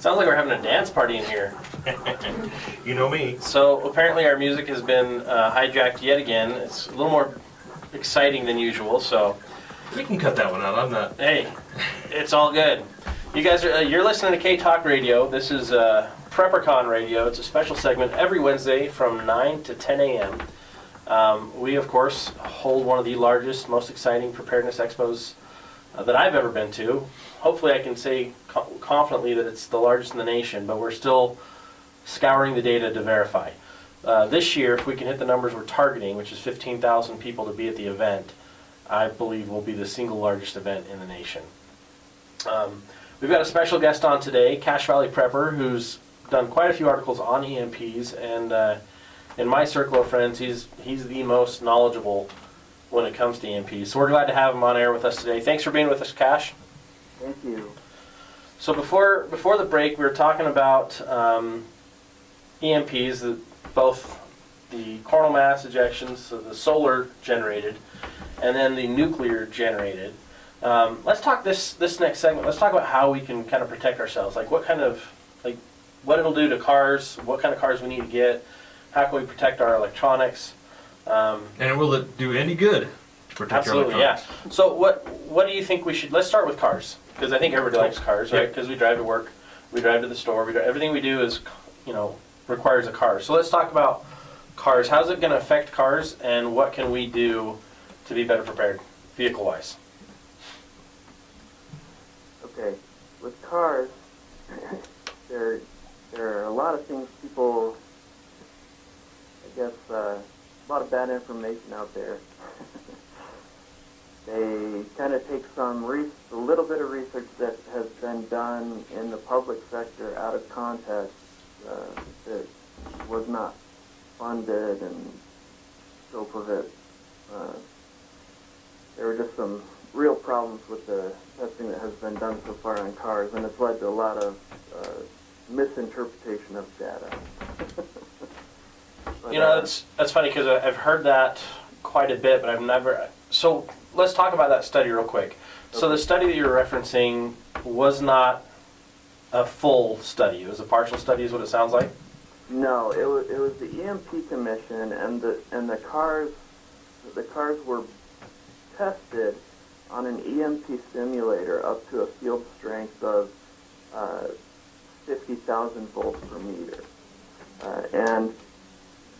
Sounds like we're having a dance party in here. You know me. So apparently our music has been hijacked yet again. It's a little more exciting than usual, so... We can cut that one out. I'm not... Hey, it's all good. You guys are, you're listening to K-Talk Radio. This is PrepperCon Radio. It's a special segment every Wednesday from 9 to 10 a.m. We, of course, hold one of the largest, most exciting preparedness expos that I've ever been to. Hopefully I can say confidently that it's the largest in the nation, but we're still scouring the data to verify. This year, if we can hit the numbers we're targeting, which is 15,000 people to be at the event, I believe will be the single largest event in the nation. We've got a special guest on today, Cache Valley Prepper, who's done quite a few articles on EMPs, and in my circle of friends, he's the most knowledgeable when it comes to EMPs. So we're glad to have him on air with us today. Thanks for being with us, Cache. Thank you. So before the break, we were talking about EMPs, both the coronal mass ejections, so the solar generated, and then the nuclear generated. Let's talk this next segment. Let's talk about how we can kind of protect ourselves. Like what it'll do to cars, what kind of cars we need to get, how can we protect our electronics. And will it do any good to protect Absolutely, our electronics? yeah. So what do you think we should... Let's start with cars, because I think everybody likes cars, right? Because we drive to work, we drive to the store, everything we do is, requires a car. So let's talk about cars. How's it going to affect cars, and what can we do to be better prepared, vehicle-wise? Okay, with cars, there are a lot of things people, I guess, a lot of bad information out there. They kind of take a little bit of research that has been done in the public sector out of context that was not funded and scope of it. There were just some real problems with the testing that has been done so far on cars, and it's led to a lot of misinterpretation of data. But, that's funny because I've heard that quite a bit, but I've never... So let's talk about that study real quick. Okay. So the study that you're referencing was not a full study. It was a partial study is what it sounds like? No, it was the EMP Commission, and the cars were tested on an EMP simulator up to a field strength of 50,000 volts per meter. And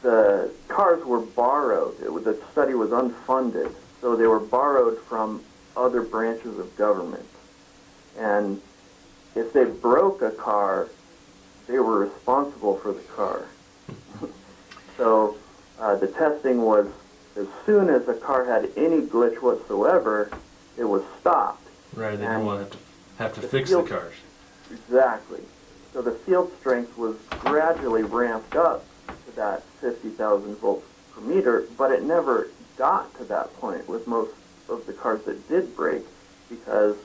the cars were borrowed. The study was unfunded, so they were borrowed from other branches of government. And if they broke a car, they were responsible for the car. So the testing was, as soon as a car had any glitch whatsoever, it was stopped. Right, they didn't want to have to fix the cars. Exactly. So the field strength was gradually ramped up to that 50,000 volts per meter, but it never got to that point with most of the cars that did break because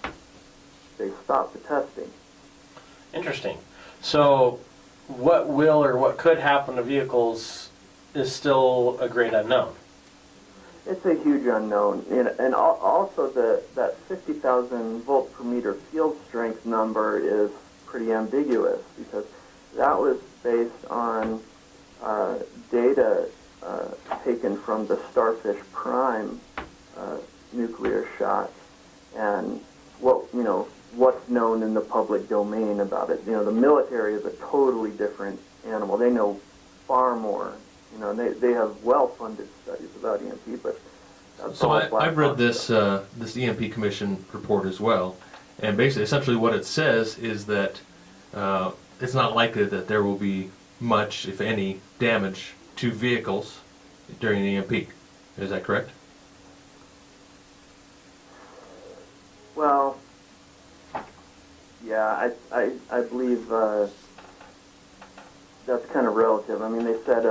they stopped the testing. Interesting. So what will or what could happen to vehicles is still a great unknown. It's a huge unknown, and also that 50,000 volts per meter field strength number is pretty ambiguous because that was based on data taken from the Starfish Prime nuclear shot, and what's known in the public domain about it. The military is a totally different animal. They know far more. They have well-funded studies about EMP, but that's so I've read this EMP Commission report as well, and basically, essentially, what it says is that it's not likely that there will be much, if any, damage to vehicles during the EMP. Is that correct? Well, yeah, I believe that's kind of relative. I mean, they said,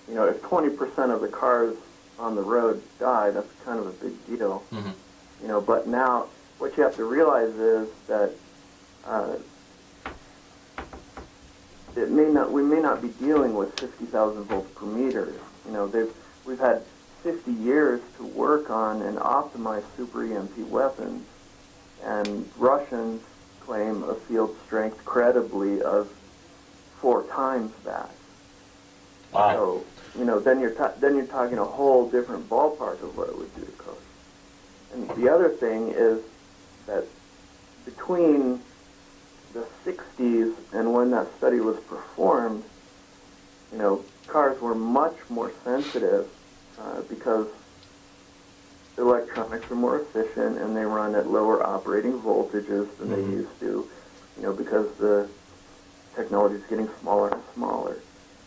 if 20% of the cars on the road die, that's kind of a big deal. Mm-hmm. But now what you have to realize is that we may not be dealing with 50,000 volts per meter. We've had 50 years to work on and optimize super EMP weapons, and Russians claim a field strength credibly of 4 times that. Wow. So, then you're talking a whole different ballpark of what it would do to coast. And the other thing is that between the 60s and when that study was performed, cars were much more sensitive because electronics are more efficient and they run at lower operating voltages than they used to, because the technology is getting smaller and smaller.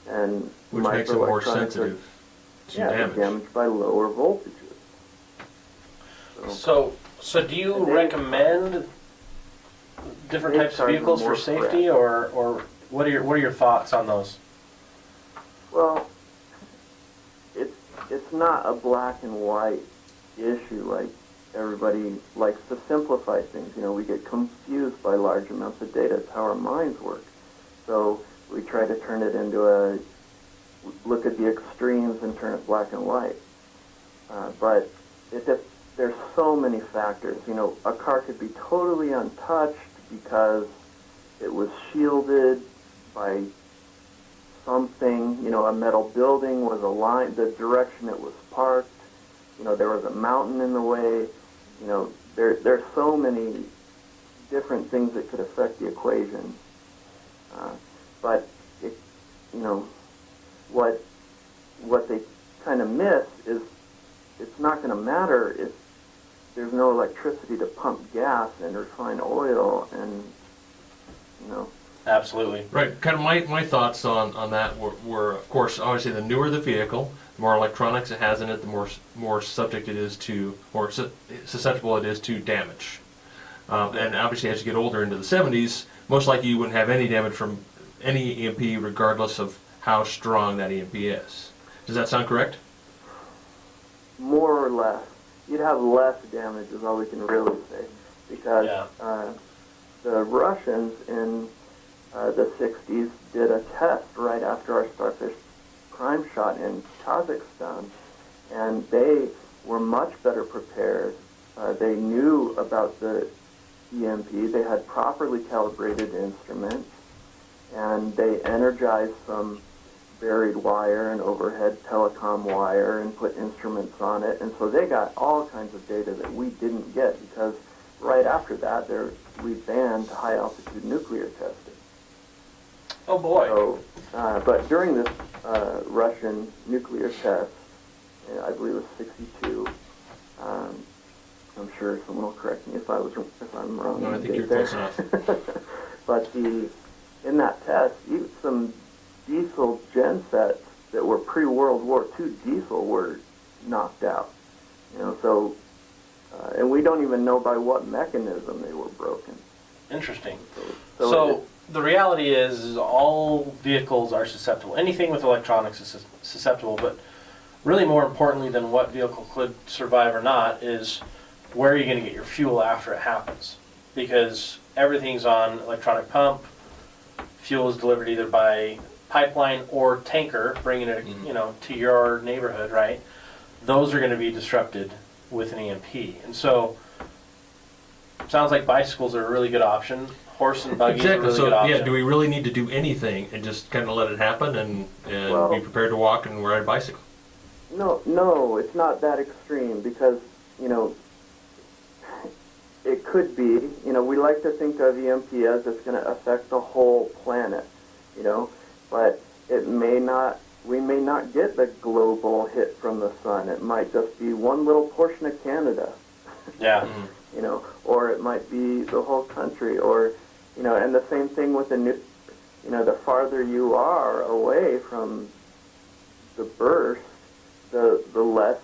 And Which makes them more microelectronics sensitive to they're damage. damaged by lower voltages. So do you recommend different They types of charge vehicles more for safety, or what are your thoughts on those? Well, it's not a black and white issue like everybody likes to simplify things. We get confused by large amounts of data. It's how our minds work. So we try to turn it into look at the extremes and turn it black and white. But there's so many factors. A car could be totally untouched because it was shielded by something. A metal building was aligned, the direction it was parked. There was a mountain in the way. There's so many different things that could affect the equation. But what they kind of miss is it's not going to matter if there's no electricity to pump gas and refine oil and. Absolutely. Right. Kind of my thoughts on that were, of course, obviously the newer the vehicle, the more electronics it has in it, the more subject it is to, or susceptible it is to damage. And obviously, as you get older into the 70s, most likely you wouldn't have any damage from any EMP, regardless of how strong that EMP is. Does that sound correct? More or less. You'd have less damage is all we can really say. Because the Russians in the 60s did a test right after our Starfish prime shot in Kazakhstan, and they were much better prepared. They knew about the EMP. They had properly calibrated instruments, and they energized some buried wire and overhead telecom wire and put instruments on it. And so they got all kinds of data that we didn't get because right after that, we banned high-altitude nuclear testing. Oh boy. So, but during this Russian nuclear test, I believe it was 62. I'm sure someone will correct me if I'm wrong. No, I think you're close enough. But in that test, even some diesel gensets that were pre-World War II diesel were knocked out. So and we don't even know by what mechanism they were broken. Interesting. So the reality is all vehicles are susceptible. Anything with electronics is susceptible, but really more importantly than what vehicle could survive or not is where are you going to get your fuel after it happens? Because everything's on electronic pump. Fuel is delivered either by pipeline or tanker, bringing it to your neighborhood, right? Those are going to be disrupted with an EMP. And so sounds like bicycles are a really good option. Horse and buggy are a really good option. Yeah, do we really need to do anything and just kind of let it happen and be prepared to walk and ride a bicycle? No, it's not that extreme because, it could be, we like to think of EMP as it's going to affect the whole planet, but we may not get the global hit from the sun. It might just be one little portion of Canada. Yeah. Or it might be the whole country, or, and the same thing with the farther you are away from the burst, the less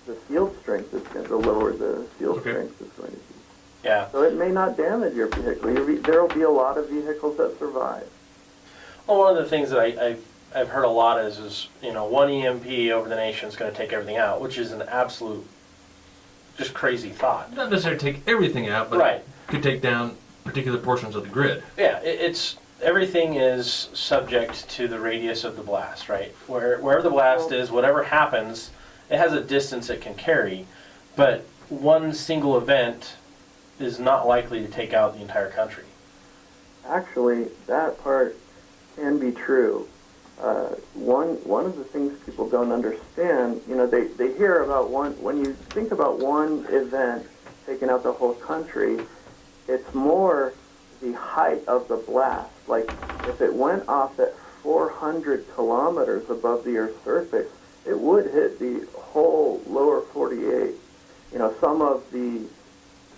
the field strength is going to, the lower the field strength is going to be. Yeah. So it may not damage your vehicle. There will be a lot of vehicles that survive. Well, one of the things that I've heard a lot is one EMP over the nation is going to take everything out, which is an absolute just crazy thought. Not necessarily take everything out, but it could take down particular portions of the grid. Yeah, it's everything is subject to the radius of the blast, right? Wherever the blast is, whatever happens, it has a distance it can carry, but one single event is not likely to take out the entire country. Actually, that part can be true. One of the things people don't understand, they hear about when you think about one event taking out the whole country, it's more the height of the blast. Like, if it went off at 400 kilometers above the Earth's surface, it would hit the whole lower 48. Some of the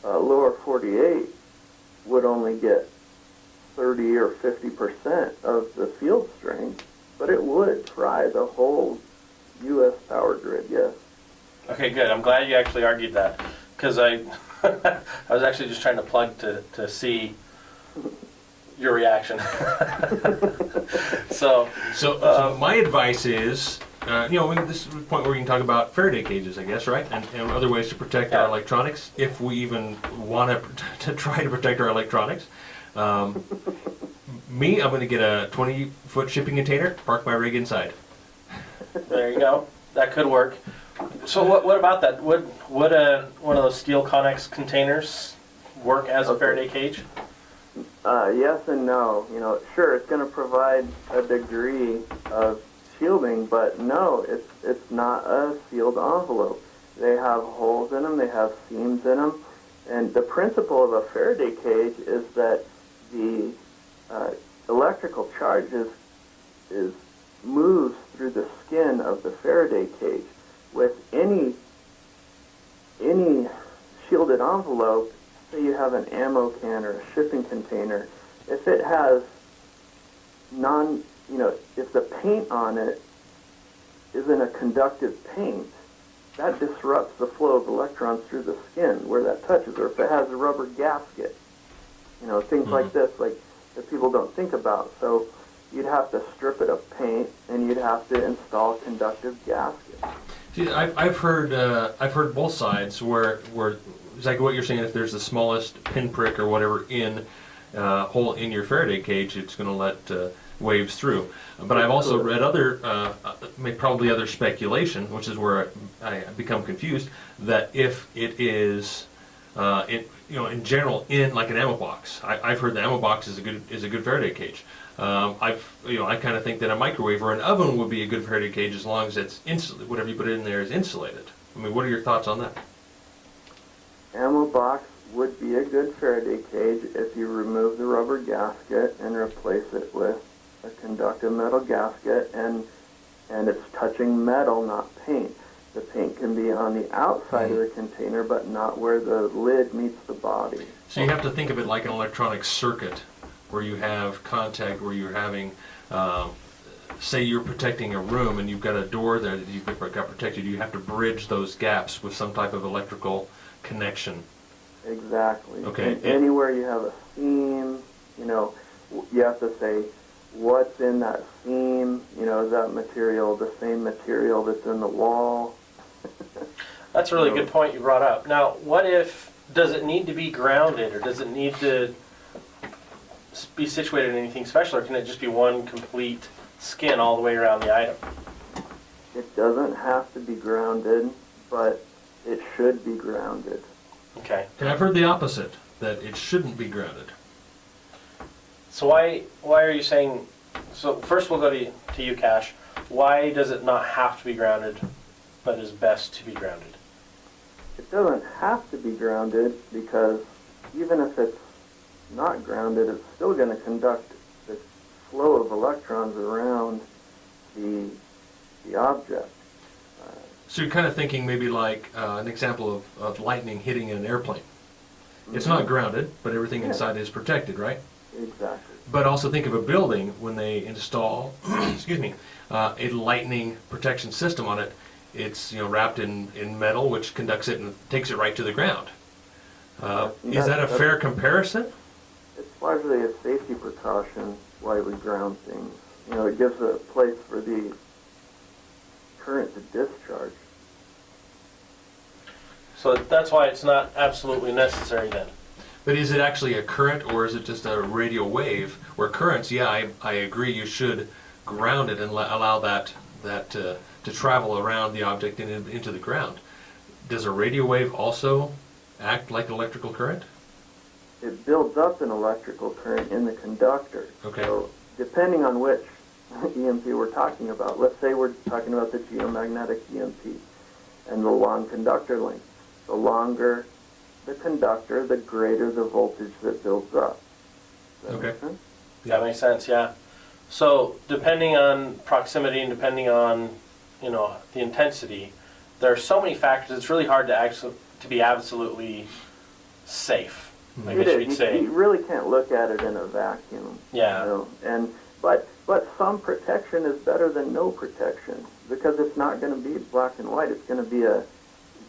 lower 48 would only get 30 or 50% of the field strength, but it would fry the whole U.S. power grid, yes. Okay, good. I'm glad you actually argued that, because I was actually just trying to plug to see your reaction. So my advice is, this is the point where we can talk about Faraday cages, I guess, right? And other ways to protect our electronics, if we even want to try to protect our electronics. I'm going to get a 20-foot shipping container, park my rig inside. there you go. That could work. So what about that? Would one of those steel Connex containers work as a Faraday cage? Yes and no. Sure, it's going to provide a degree of shielding, but no, it's not a sealed envelope. They have holes in them, they have seams in them, and the principle of a Faraday cage is that the electrical charge is moves through the skin of the Faraday cage. With any shielded envelope, say you have an ammo can or a shipping container, if it has if the paint on it isn't a conductive paint, that disrupts the flow of electrons through the skin where that touches, or if it has a rubber gasket, things like this, like that people don't think about. So you'd have to strip it of paint, and you'd have to install conductive gaskets. See, I've heard both sides where exactly what you're saying. If there's the smallest pinprick or whatever in hole in your Faraday cage, it's going to let waves through. But I've also read probably other speculation, which is where I become confused. That if it is, in general, in like an ammo box, I've heard the ammo box is a good Faraday cage. I kind of think that a microwave or an oven would be a good Faraday cage as long as it's insulated. Whatever you put in there is insulated. I mean, what are your thoughts on that? Ammo box would be a good Faraday cage if you remove the rubber gasket and replace it with a conductive metal gasket, and it's touching metal, not paint. The paint can be on the outside of the container, but not where the lid meets the body. So you have to think of it like an electronic circuit, where you have contact, where you're having, say you're protecting a room and you've got a door there that you've got protected, you have to bridge those gaps with some type of electrical connection. Exactly. Okay. And anywhere you have a seam, you have to say, what's in that seam? Is that material the same material that's in the wall? That's a really good point you brought up. Now, does it need to be grounded, or does it need to be situated in anything special, or can it just be one complete skin all the way around the item? It doesn't have to be grounded, but it should be grounded. Okay. And I've heard the opposite, that it shouldn't be grounded. So why are you saying? So first we'll go to you, Cash. Why does it not have to be grounded, but is best to be grounded? It doesn't have to be grounded, because even if it's not grounded, it's still going to conduct the flow of electrons around the object. So you're kind of thinking maybe like an example of lightning hitting an airplane. It's not grounded, but everything inside is protected, right? Exactly. But also think of a building when they install, a lightning protection system on it. It's wrapped in metal, which conducts it and takes it right to the ground. Is that a fair comparison? It's largely a safety precaution why we ground things. It gives a place for the current to discharge. So that's why it's not absolutely necessary then. But is it actually a current, or is it just a radio wave? Where currents, I agree, you should ground it and allow that to travel around the object and into the ground. Does a radio wave also act like electrical current? it builds up an electrical current in the conductor. Okay. So depending on which EMP we're talking about, let's say we're talking about the geomagnetic EMP and the long conductor length. The longer the conductor, the greater the voltage that builds up. Does that Okay. make sense? That makes sense, yeah. So depending on proximity and depending on, the intensity, there are so many factors. It's really hard to be absolutely safe, I guess you'd say. You really can't look at it in a vacuum. Yeah. But some protection is better than no protection, because it's not going to be black and white. It's going to be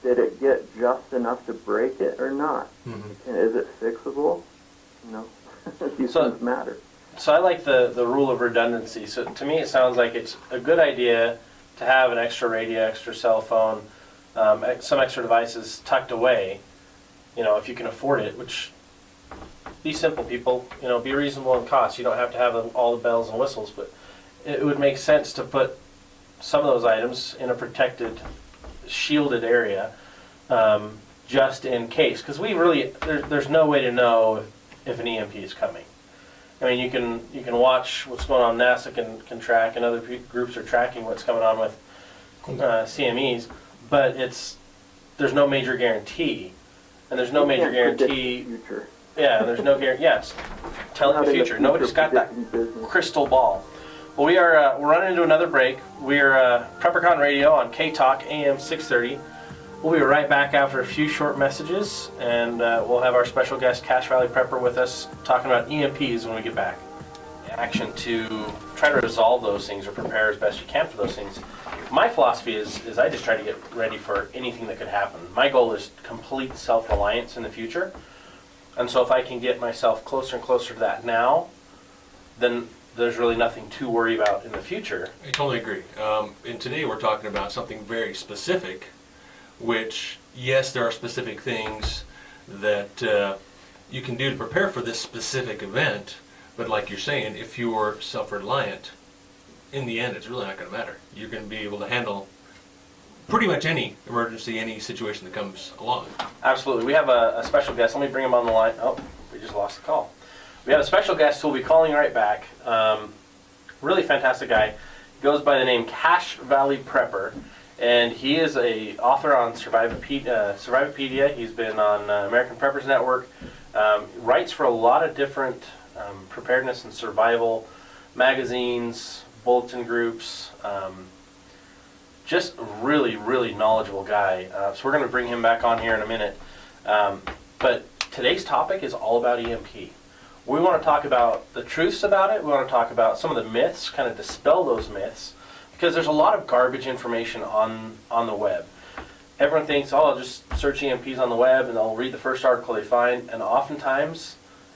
did it get just enough to break it or not? Mm-hmm. Is it fixable? These things matter. So I like the rule of redundancy. So to me, it sounds like it's a good idea to have an extra radio, extra cell phone, some extra devices tucked away, if you can afford it, which, be simple, people, be reasonable in cost. You don't have to have all the bells and whistles, but it would make sense to put some of those items in a protected, shielded area, just in case. Because there's no way to know if an EMP is coming. I mean, you can watch what's going on. NASA can track, and other groups are tracking what's coming on with CMEs, but there's no major guarantee, and there's no major guarantee. Future. Yeah, there's no guarantee. Yes, telling the future. Nobody's got that crystal ball. Well, we're running into another break. We're PrepperCon Radio on K-Talk AM 630. We'll be right back after a few short messages, and we'll have our special guest, Cache Valley Prepper, with us talking about EMPs when we get back. Action to try to resolve those things or prepare as best you can for those things. My philosophy is I just try to get ready for anything that could happen. My goal is complete self-reliance in the future, and so if I can get myself closer and closer to that now, then there's really nothing to worry about in the future. I totally agree. And today we're talking about something very specific, which, yes, there are specific things that you can do to prepare for this specific event, but like you're saying, if you're self-reliant, in the end, it's really not going to matter. You're going to be able to handle pretty much any emergency, any situation that comes along. Absolutely. We have a special guest. Let me bring him on the line. Oh, we just lost the call. We have a special guest who will be calling right back. Really fantastic guy. He goes by the name Cache Valley Prepper, and he is a author on Survivopedia. He's been on American Preppers Network. Writes for a lot of different preparedness and survival magazines, bulletin groups. Just really, really knowledgeable guy. So we're going to bring him back on here in a minute. But today's topic is all about EMP. We want to talk about the truths about it. We want to talk about some of the myths, kind of dispel those myths, because there's a lot of garbage information on the web. Everyone thinks, I'll just search EMPs on the web and they'll read the first article they find, and oftentimes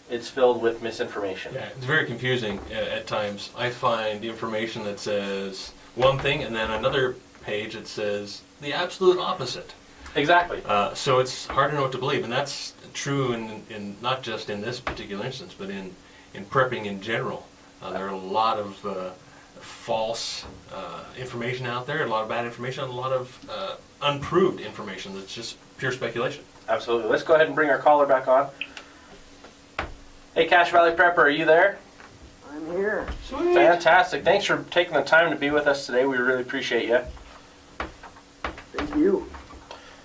it's filled with misinformation. Yeah, it's very confusing at times. I find information that says one thing and then another page that says the absolute opposite. Exactly. So it's hard to know what to believe, and that's true in not just in this particular instance, but in prepping in general. There are a lot of false information out there, a lot of bad information, and a lot of unproved information that's just pure speculation. Absolutely. Let's go ahead and bring our caller back on. Hey, Cache Valley Prepper, are you there? I'm here. Sweet. Fantastic. Thanks for taking the time to be with us today. We really appreciate you. Thank you.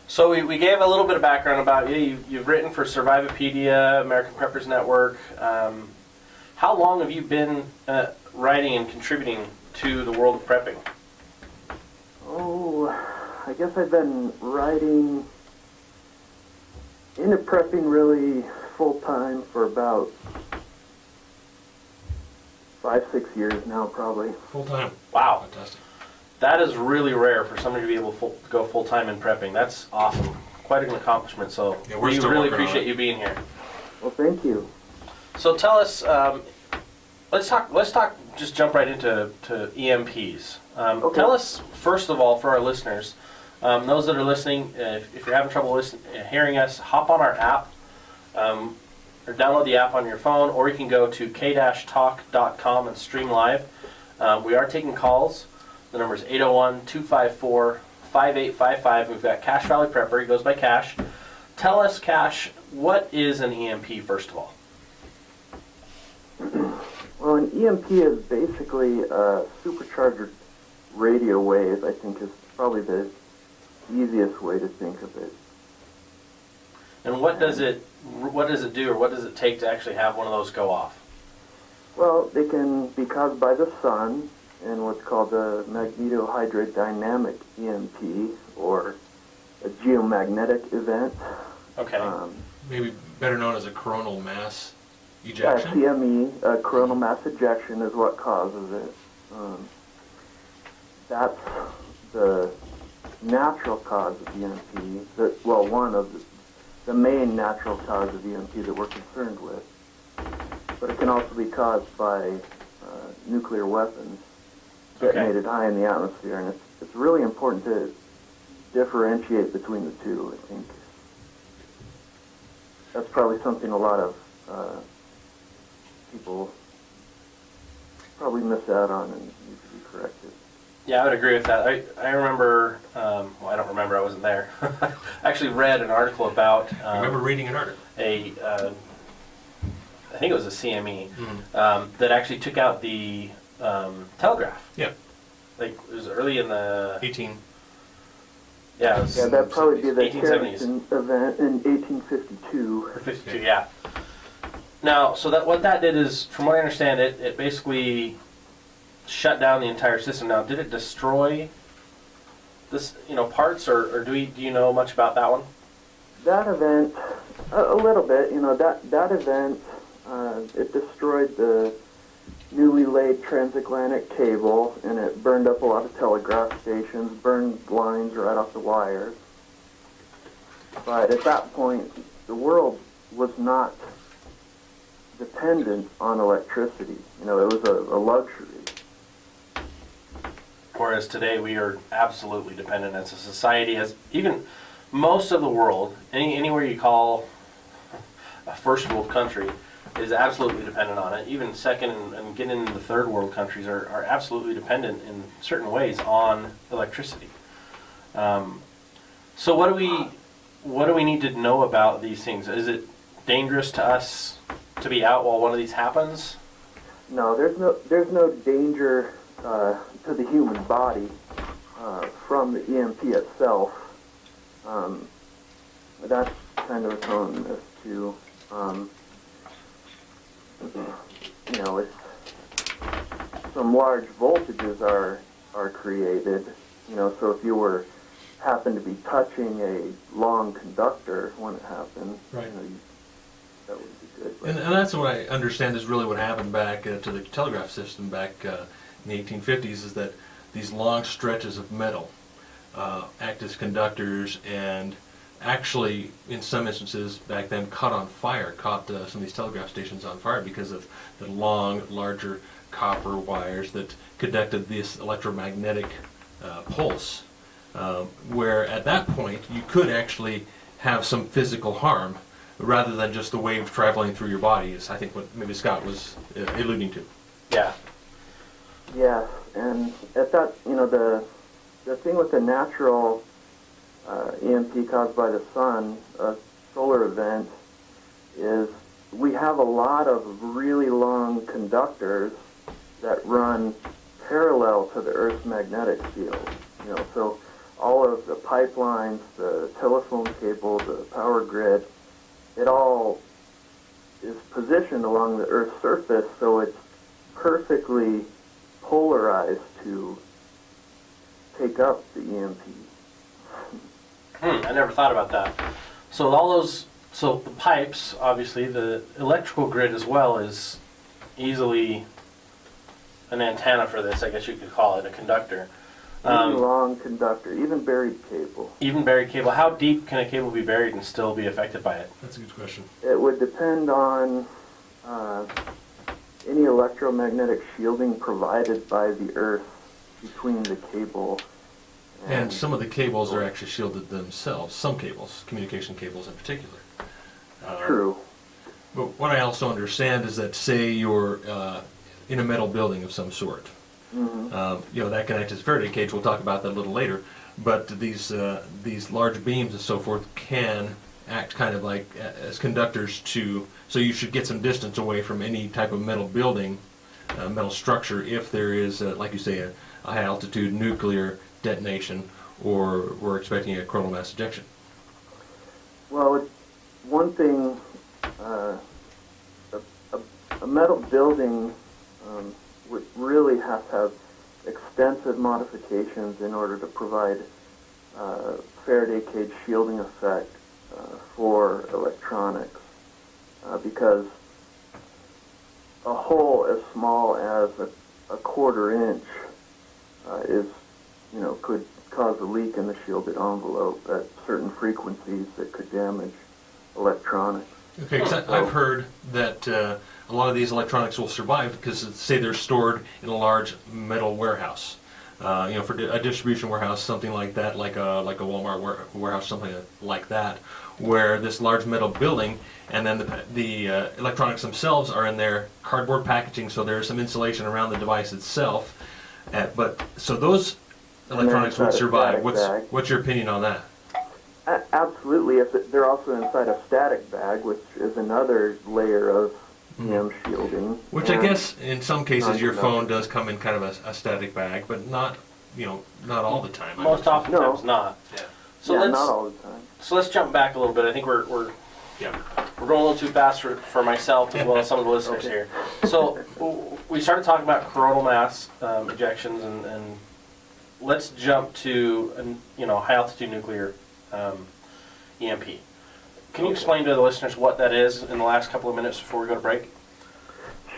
So we gave a little bit of background about you. You've written for Survivopedia, American Preppers Network. How long have you been writing and contributing to the world of prepping? Oh, I guess I've been writing into prepping really full-time for about 5-6 years now, probably. Full time. Wow. Fantastic. That is really rare for somebody to be able to go full-time in prepping. That's awesome. Quite an accomplishment. So Yeah, we're we still really working on appreciate it. you being here. Well, thank you. So tell us, let's talk, just jump right into EMPs. Okay. Tell us, first of all, for our listeners, those that are listening, if you're having trouble hearing us, hop on our app, or download the app on your phone, or you can go to k-talk.com and stream live. We are taking calls. The number is 801-254-5855. We've got Cache Valley Prepper. He goes by Cache. tell us, Cash, what is an EMP, first of all? Well, an EMP is basically a supercharged radio wave, I think is probably the easiest way to think of it. And what does it do, or what does it take to actually have one of those go off? Well, they can be caused by the sun in what's called a magnetohydrodynamic EMP, or a geomagnetic event. Okay. Maybe better known as a coronal mass Yeah, ejection. CME, coronal mass ejection, is what causes it. That's the natural cause of EMP. One of the main natural cause of EMP that we're concerned with. But it can also be caused by nuclear weapons detonated high in the atmosphere, and it's really important to differentiate between the two, I think. That's probably something a lot of people probably miss out on and need to be corrected. Yeah, I would agree with that. I remember, well, I don't remember, I wasn't there. I actually read an article about I remember reading an article. I think it was a CME, that actually took out the telegraph. Yeah. Like, it was early in the... 18. Yeah, it was Yeah, that'd probably be the 1870s. Harrison event in 1852. Or 52, yeah. Now, so what that did is, from what I understand, it basically shut down the entire system. Now, did it destroy this, parts, or do you know much about that one? That event, a little bit, that event, it destroyed the newly laid transatlantic cable, and it burned up a lot of telegraph stations, burned lines right off the wires. But at that point, the world was not dependent on electricity. It was a luxury. Whereas today we are absolutely dependent as a society, as even most of the world, anywhere you call a first world country, is absolutely dependent on it. Even second and getting into the third world countries are absolutely dependent in certain ways on electricity. So what do we need to know about these things? Is it dangerous to us to be out while one of these happens? No, there's no danger to the human body from the EMP itself. That's kind of its own myth too. If some large voltages are created, so if you happen to be touching a long conductor when it happens, Right. That would be good. And that's what I understand is really what happened back to the telegraph system back in the 1850s, is that these long stretches of metal act as conductors, and actually, in some instances back then, caught some of these telegraph stations on fire because of the long, larger copper wires that conducted this electromagnetic pulse, where at that point you could actually have some physical harm rather than just the wave traveling through your body, is I think what maybe Scott was alluding to. Yeah. Yeah, and at that, the thing with the natural EMP caused by the sun, a solar event, is we have a lot of really long conductors that run parallel to the Earth's magnetic field. So all of the pipelines, the telephone cables, the power grid, it all is positioned along the Earth's surface, so it's perfectly polarized to take up the EMP. I never thought about that. So the pipes, obviously, the electrical grid as well is easily an antenna for this, I guess you could call it, a conductor. Even long conductor, even buried cable. Even buried cable. How deep can a cable be buried and still be affected by it? That's a good question. It would depend on any electromagnetic shielding provided by the Earth between the cable. And some of the cables are actually shielded themselves, some cables, communication cables in particular. True. But what I also understand is that, say you're in a metal building of some sort, that can act as a Faraday cage. We'll talk about that a little later. But these large beams and so forth can act kind of like as conductors so you should get some distance away from any type of metal building, metal structure, if there is, like you say, a high altitude nuclear detonation, or we're expecting a coronal mass ejection. Well, one thing, a metal building would really have to have extensive modifications in order to provide Faraday cage shielding effect for electronics, because a hole as small as a quarter inch could cause a leak in the shielded envelope at certain frequencies that could damage electronics. Okay, 'cause I've heard that a lot of these electronics will survive because, say, they're stored in a large metal warehouse. For a distribution warehouse, something like that, like a Walmart warehouse, something like that, where this large metal building, and then the electronics themselves are in their cardboard packaging, so there's some insulation around the device itself. So those electronics would survive. What's your opinion on that? Absolutely. If they're also inside a static bag, which is another layer of EM shielding. Which I guess in some cases your phone does come in kind of a static bag, but not all the time. Most oftentimes not. Yeah. So not all the time. So let's jump back a little bit. I think we're going a little too fast for myself as well as some of the listeners here. So we started talking about coronal mass ejections, and let's jump to high altitude nuclear EMP. Can you explain to the listeners what that is in the last couple of minutes before we go to break?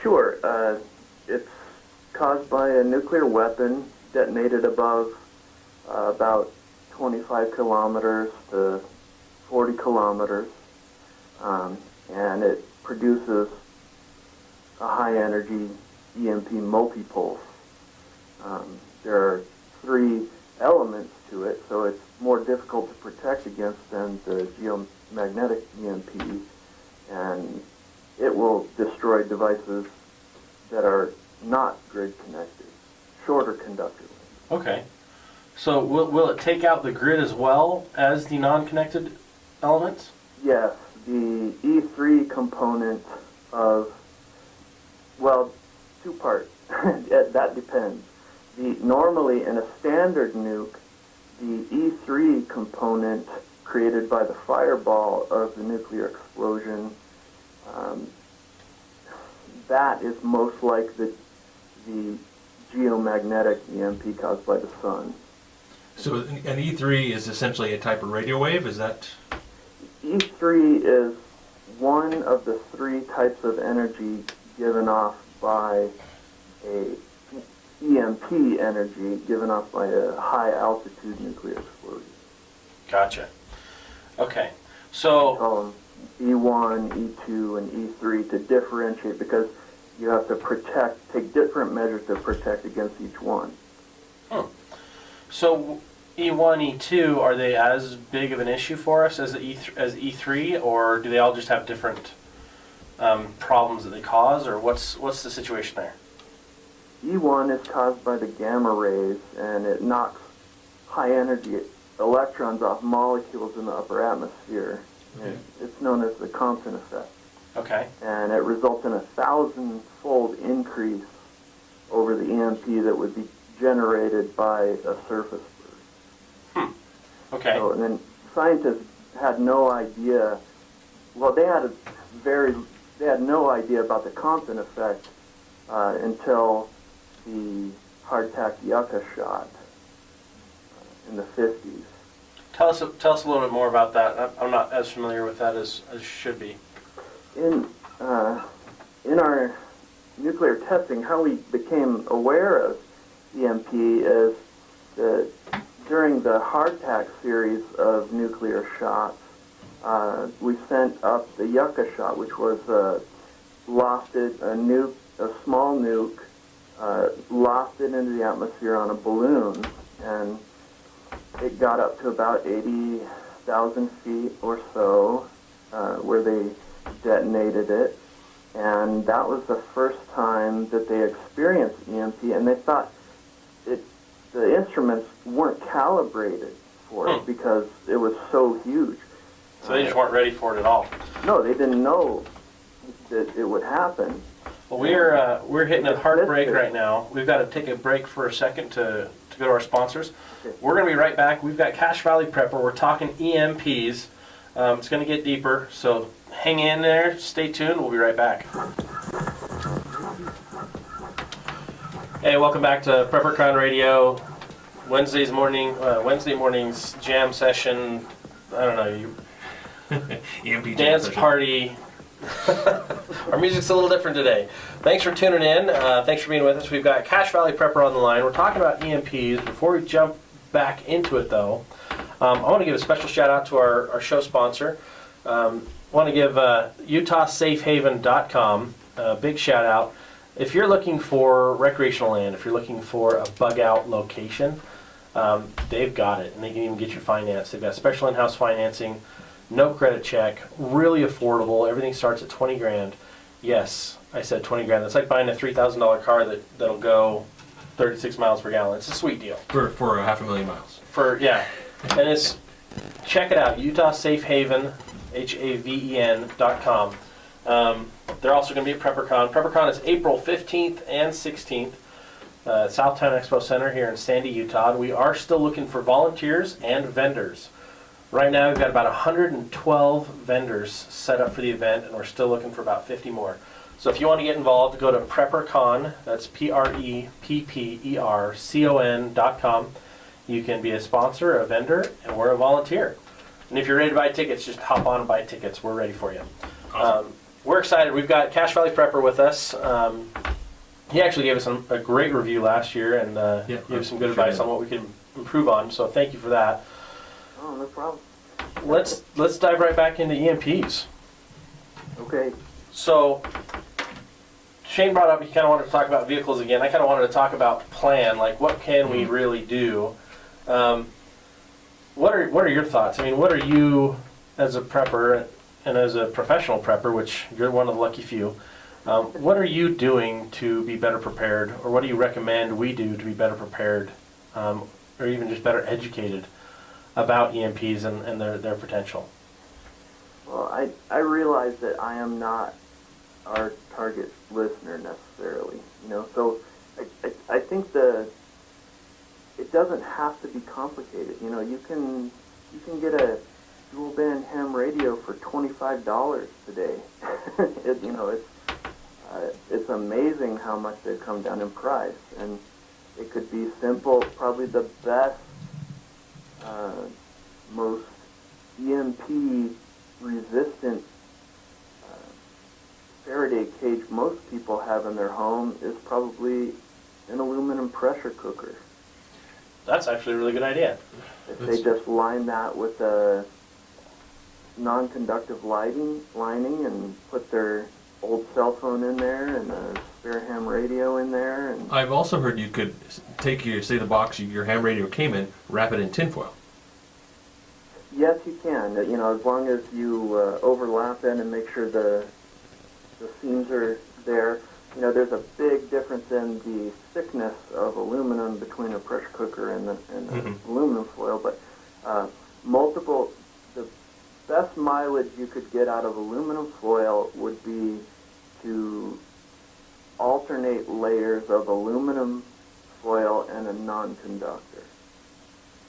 Sure. It's caused by a nuclear weapon detonated above about 25 kilometers to 40 kilometers, and it produces a high-energy EMP multipulse. There are 3 elements to it, so it's more difficult to protect against than the geomagnetic EMP, and it will destroy devices that are not grid connected, shorter conductor links. Okay. So will it take out the grid as well as the non-connected elements? Yes, the E3 component of, 2 parts. That depends. Normally in a standard nuke, the E3 component created by the fireball of the nuclear explosion, that is most like the geomagnetic EMP caused by the sun. So an E3 is essentially a type of radio wave, is that? E3 is one of the 3 types of energy given off by a EMP energy given off by a high altitude nuclear explosion. Gotcha. Okay. We So call them E1, E2, and E3 to differentiate, because you have to take different measures to protect against each one. So E1, E2, are they as big of an issue for us as E3, or do they all just have different problems that they cause, or what's the situation there? E1 is caused by the gamma rays, and it knocks high-energy electrons off molecules in the upper atmosphere. Okay. It's known as the Compton effect. Okay. And it results in a 1,000-fold increase over the EMP that would be generated by a surface burst. Okay. So, and then scientists had no idea. Well, they had no idea about the Compton effect until the hardtack yucca shot in the 50s. Tell us a little bit more about that. I'm not as familiar with that as should be. In our nuclear testing, how we became aware of EMP is that during the hardtack series of nuclear shots, we sent up the yucca shot, which was lofted, a small nuke, lofted into the atmosphere on a balloon, and it got up to about 80,000 feet or so, where they detonated it, and that was the first time that they experienced EMP, and they thought the instruments weren't calibrated for it because it was so huge. So they just weren't ready for it at all. No, they didn't know that it would happen. Well, we're hitting a hard break right now. We've got to take a break for a second to go to our sponsors. Okay. We're going to be right back. We've got Cache Valley Prepper. We're talking EMPs. It's going to get deeper, so hang in there. Stay tuned. We'll be right back. Hey, welcome back to PrepperCon Radio. Wednesday morning's jam session. I don't know, EMP jam dance session. party. Our music's a little different today. Thanks for tuning in. Thanks for being with us. We've got Cache Valley Prepper on the line. We're talking about EMPs. Before we jump back into it, though, I want to give a special shout out to our show sponsor. I want to give UtahSafehaven.com a big shout out. If you're looking for recreational land, if you're looking for a bug out location, they've got it, and they can even get you financed. They've got special in-house financing, no credit check, really affordable. Everything starts at 20 grand. Yes, I said 20 grand. That's like buying a $3,000 car that'll go 36 miles per gallon. It's a sweet deal. For 500,000 miles. And it's, check it out, UtahSafehaven, HAVEN.com. They're also going to be at PrepperCon. PrepperCon is April 15th and 16th. Southtown Expo Center here in Sandy, Utah. And we are still looking for volunteers and vendors. Right now we've got about 112 vendors set up for the event, and we're still looking for about 50 more. So if you want to get involved, go to PrepperCon, that's PrepperCon.com. You can be a sponsor, a vendor, and we're a volunteer. And if you're ready to buy tickets, just hop on and buy tickets. We're ready for you. Awesome. We're excited. We've got Cache Valley Prepper with us. He actually gave us a great review last year and gave us some good advice on what we can improve on. So thank you for that. Oh, no problem. Let's dive right back into EMPs. Okay. So Shane brought up he kind of wanted to talk about vehicles again. I kind of wanted to talk about plan, like what can we really do? What are your thoughts? I mean, what are you as a prepper and as a professional prepper, which you're one of the lucky few? What are you doing to be better prepared, or what do you recommend we do to be better prepared, or even just better educated about EMPs and their potential? Well, I realize that I am not our target listener necessarily, so I think it doesn't have to be complicated. You can get a dual band ham radio for $25 today. It's amazing how much they've come down in price, and it could be simple. Probably the best, most EMP resistant Faraday cage most people have in their home is probably an aluminum pressure cooker. That's actually a really good idea. If they just line that with a non-conductive lining and put their old cell phone in there and a spare ham radio in there. And I've also heard you could take the box your ham radio came in, wrap it in tinfoil. yes, you can. As long as you overlap it and make sure the seams are there. There's a big difference in the thickness of aluminum between a pressure cooker and aluminum foil, but the best mileage you could get out of aluminum foil would be to alternate layers of aluminum foil and a non-conductor.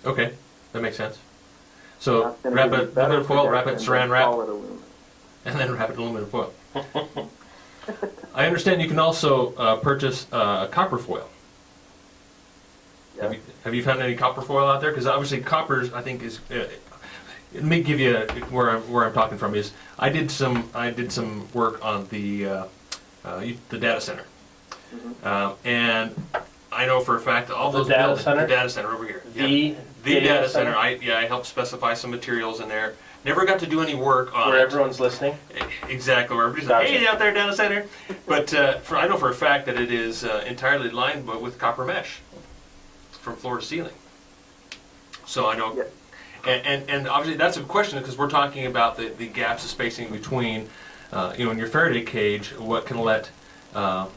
Okay, that makes sense. So That's gonna wrap give you it better aluminum foil, wrap it in protection saran than wrap, solid aluminum. and then wrap it in aluminum foil. I understand you can also purchase copper foil. Yes. Have you found any copper foil out there? Because obviously copper, I think, is. Let me give you where I'm talking from. Is I did some work on the data center, and I know for a fact that all those data buildings, center? the data center over here, The data center. I helped specify some materials in there. Never got to do any work on Where it. everyone's listening. Exactly, where everybody's Gotcha. like, hey, out there, data center. But I know for a fact that it is entirely lined with copper mesh from floor to ceiling. So I know, Yes. and obviously that's a question because we're talking about the gaps of spacing between, in your Faraday cage, what can let, a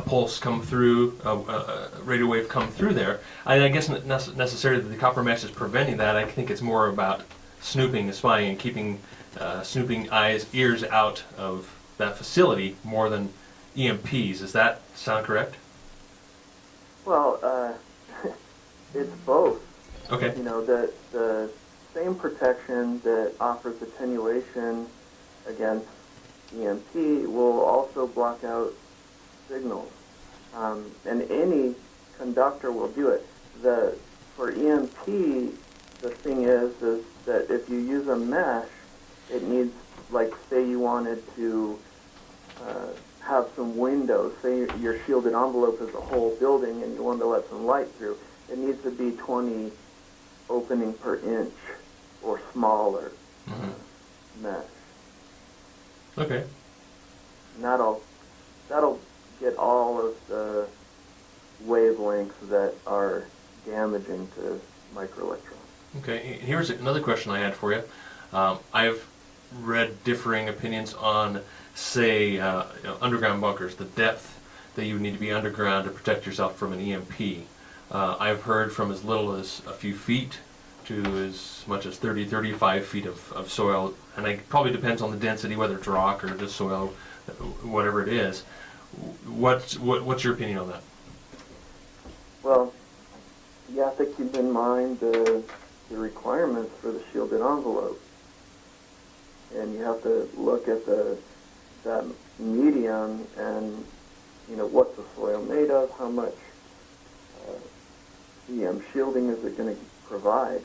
pulse come through, a radio wave come through there. I guess not necessarily that the copper mesh is preventing that. I think it's more about snooping and spying and keeping snooping eyes, ears out of that facility more than EMPs. Does that sound correct? Well, it's both. Okay. You know, the same protection that offers attenuation against EMP will also block out signals. And any conductor will do it. For EMP, the thing is that if you use a mesh, it needs, like, say you wanted to have some windows, say your shielded envelope is a whole building and you want to let some light through, it needs to be 20 opening per inch or smaller mesh. Okay. And that'll get all of the wavelengths that are damaging to microelectronics. Okay, here's another question I had for you. I've read differing opinions on, say, underground bunkers, the depth that you would need to be underground to protect yourself from an EMP. I've heard from as little as a few feet to as much as 30, 35 feet of soil, and it probably depends on the density, whether it's rock or just soil, whatever it is. What's your opinion on that? Well, you have to keep in mind the requirements for the shielded envelope. And you have to look at that medium and, you know, what's the soil made of, how much EM shielding is it going to provide.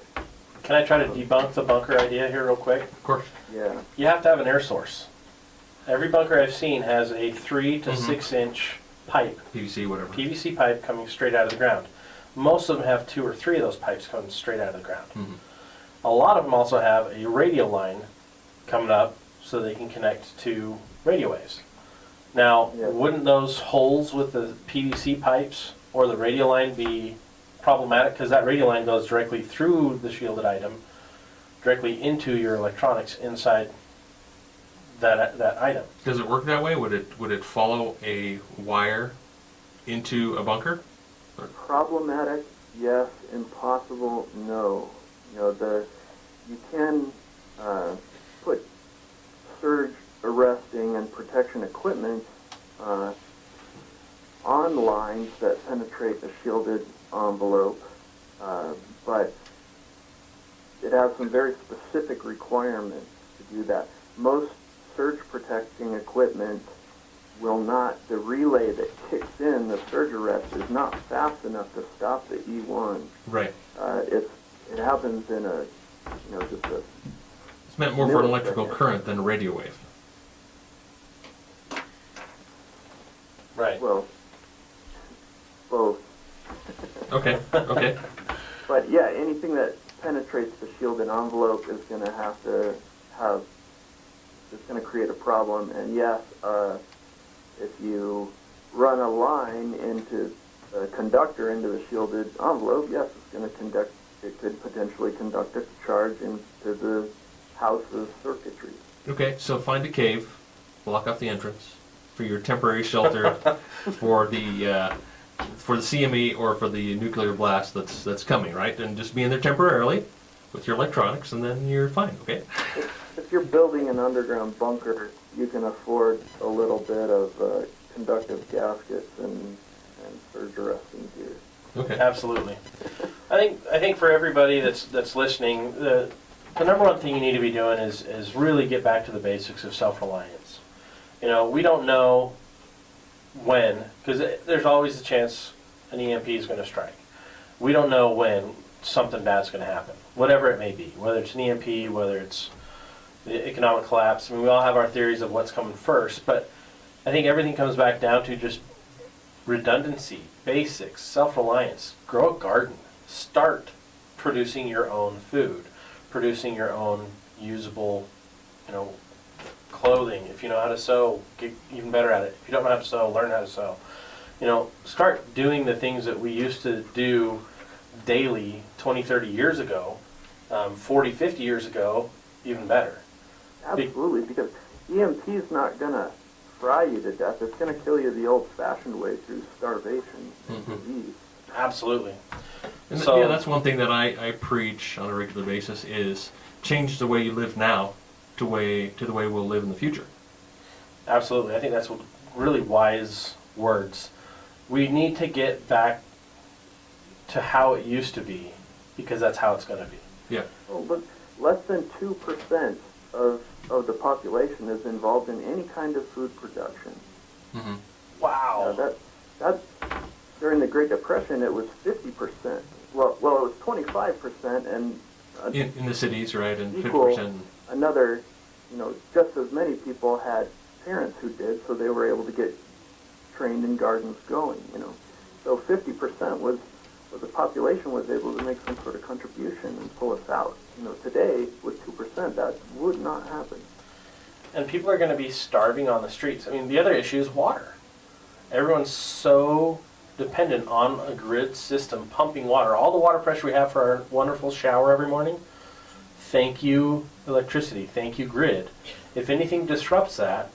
Can I try to debunk the bunker idea here real quick? Of course. Yeah. You have to have an air source. Every bunker I've seen has a 3 to 6 inch pipe, PVC, whatever. PVC pipe coming straight out of the ground. Most of them have 2 or 3 of those pipes coming straight out of the ground. A lot of them also have a radio line coming up so they can connect to radio waves. Now, wouldn't those holes with the PVC pipes or the radio line be problematic? Because that radio line goes directly through the shielded item, directly into your electronics inside that item. Does it work that way? Would it follow a wire into a bunker? Problematic, yes. Impossible, no. You know, you can put surge arresting and protection equipment on lines that penetrate the shielded envelope, but it has some very specific requirements to do that. Most surge protecting equipment will not, the relay that kicks in the surge arrest is not fast enough to stop the E1. Right. It happens in a, you know, just a... It's meant more for an electrical current than a radio wave. Right. Well, both. Okay, okay. But yeah, anything that penetrates the shielded envelope is going to it's going to create a problem. And yes, if you run a line into a conductor into the shielded envelope, yes, it could potentially conduct a charge into the house's circuitry. Okay, so find a cave, block off the entrance for your temporary shelter for the CME or for the nuclear blast that's coming, right? And just be in there temporarily with your electronics, and then you're fine. Okay. If you're building an underground bunker, you can afford a little bit of conductive gaskets and surge arresting gear. Okay. Absolutely. I think for everybody that's listening, the number one thing you need to be doing is really get back to the basics of self-reliance. You know, we don't know when, because there's always a chance an EMP is going to strike. We don't know when something bad's going to happen, whatever it may be, whether it's an EMP, whether it's the economic collapse. I mean, we all have our theories of what's coming first, but I think everything comes back down to just redundancy, basics, self-reliance. Grow a garden. Start producing your own food, producing your own usable, you know, clothing. If you know how to sew, get even better at it. If you don't know how to sew, learn how to sew. You know, start doing the things that we used to do daily 20, 30 years ago, 40, 50 years ago, even better. Absolutely, because EMP is not going to fry you to death. It's going to kill you the old-fashioned way through starvation and disease. Absolutely. And So, yeah, that's one thing that I preach on a regular basis is change the way you live now to the way we'll live in the future. Absolutely. I think that's really wise words. We need to get back to how it used to be, because that's how it's going to be. Yeah. Well, but less than 2% of the population is involved in any kind of food production. Mm-hmm. Wow. That during the Great Depression, it was 50%. Well, it was 25%, and In the cities, right, and equal 50%. another, just as many people had parents who did, so they were able to get trained in gardens going. So 50% was the population was able to make some sort of contribution and pull us out. Today with 2%, that would not happen. And people are going to be starving on the streets. I mean, the other issue is water. Everyone's so dependent on a grid system pumping water. All the water pressure we have for our wonderful shower every morning, thank you electricity, thank you grid. If anything disrupts that,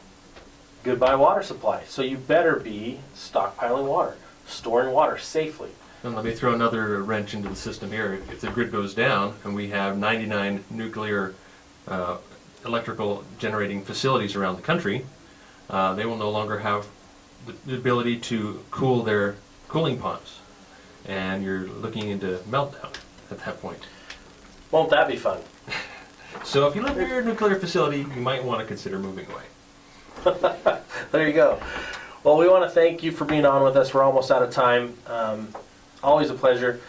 goodbye water supply. So you better be stockpiling water, storing water safely. And let me throw another wrench into the system here. If the grid goes down and we have 99 nuclear electrical generating facilities around the country, they will no longer have the ability to cool their cooling ponds. And you're looking into meltdown at that point. Won't that be fun? So if you live near a nuclear facility, you might want to consider moving away. There you go. Well, we want to thank you for being on with us. We're almost out of time. Always a pleasure.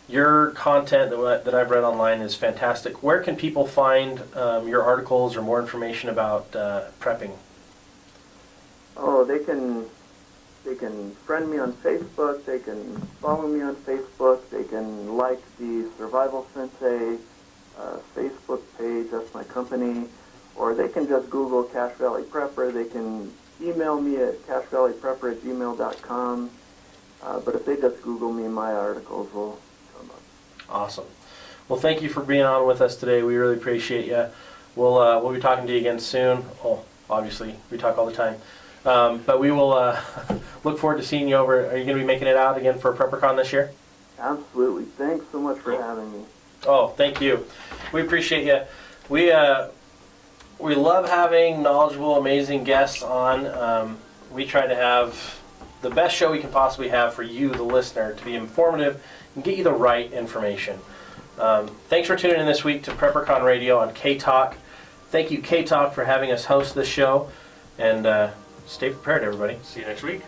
Your content that I've read online is fantastic. Where can people find your articles or more information about prepping? Oh, they can friend me on Facebook. They can follow me on Facebook. They can like the Survival Sensei Facebook page. That's my company. Or they can just Google Cache Valley Prepper. They can email me at cachevalleyprepper@gmail.com. But if they just Google me, my articles will come up. Awesome. Well, thank you for being on with us today. We really appreciate you. We'll be talking to you again soon. Oh, obviously, we talk all the time. But we will look forward to seeing you over. Are you going to be making it out again for PrepperCon this year? Absolutely. Thanks so much for having me. Oh, thank you. We appreciate you. We love having knowledgeable, amazing guests on. We try to have the best show we can possibly have for you, the listener, to be informative and get you the right information. Thanks for tuning in this week to PrepperCon Radio on K-Talk. Thank you, K-Talk, for having us host this show. And stay prepared, everybody. See you next week.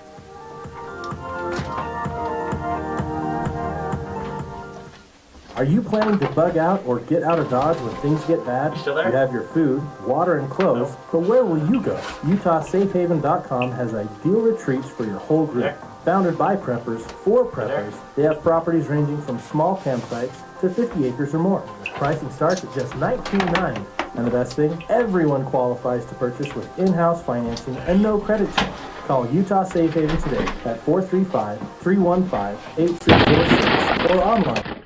Are you planning to bug out or get out of Dodge when things get bad? You still there? You have your food, water, and clothes, but where will you go? UtahSafehaven.com has ideal retreats for your whole group. There? Founded by preppers, for preppers, they have properties ranging from small campsites to 50 acres or more. Pricing starts at just $19.99. And the best thing, everyone qualifies to purchase with in-house financing and no credit check. Call Utah Safe Haven today at 435-315-8346 or online